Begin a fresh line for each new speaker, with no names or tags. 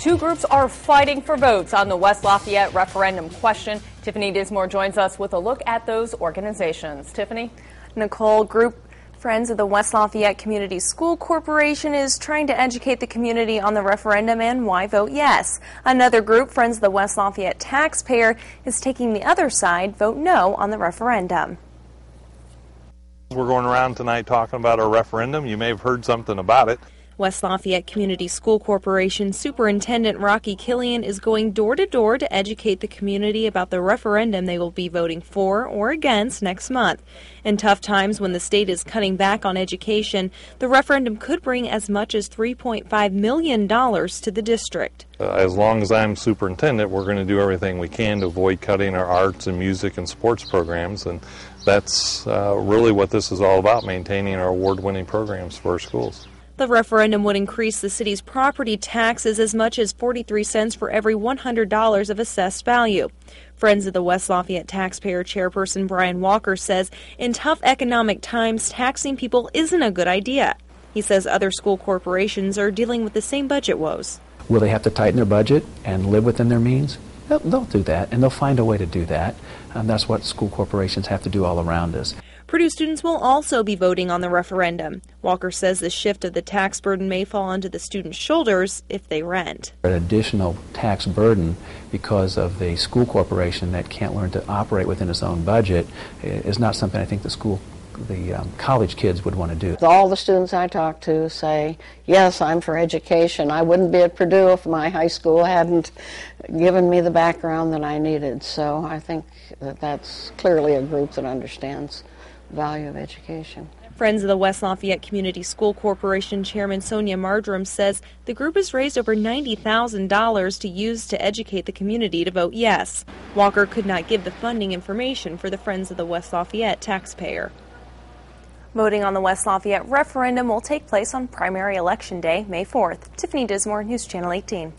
Two groups are fighting for votes on the West Lafayette referendum question. Tiffany Dismore joins us with a look at those organizations. Tiffany?
Nicole, group Friends of the West Lafayette Community School Corporation is trying to educate the community on the referendum and why vote yes. Another group, Friends of the West Lafayette Taxpayer, is taking the other side, vote no on the referendum.
We're going around tonight talking about our referendum. You may have heard something about it.
West Lafayette Community School Corporation Superintendent Rocky Killian is going door to door to educate the community about the referendum they will be voting for or against next month. In tough times when the state is cutting back on education, the referendum could bring as much as $3.5 million to the district.
As long as I'm superintendent, we're going to do everything we can to avoid cutting our arts and music and sports programs, and that's really what this is all about, maintaining our award-winning programs for our schools.
The referendum would increase the city's property taxes as much as 43 cents for every $100 of assessed value. Friends of the West Lafayette Taxpayer Chairperson Brian Walker says in tough economic times, taxing people isn't a good idea. He says other school corporations are dealing with the same budget woes.
Will they have to tighten their budget and live within their means? They'll do that, and they'll find a way to do that. That's what school corporations have to do all around us.
Purdue students will also be voting on the referendum. Walker says the shift of the tax burden may fall onto the students' shoulders if they rent.
An additional tax burden because of the school corporation that can't learn to operate within its own budget is not something I think the college kids would want to do.
All the students I talk to say, yes, I'm for education. I wouldn't be at Purdue if my high school hadn't given me the background that I needed. So I think that's clearly a group that understands the value of education.
Friends of the West Lafayette Community School Corporation Chairman Sonia Marjoram says the group has raised over $90,000 to use to educate the community to vote yes. Walker could not give the funding information for the Friends of the West Lafayette Taxpayer. Voting on the West Lafayette referendum will take place on primary election day, May 4th. Tiffany Dismore, News Channel 18.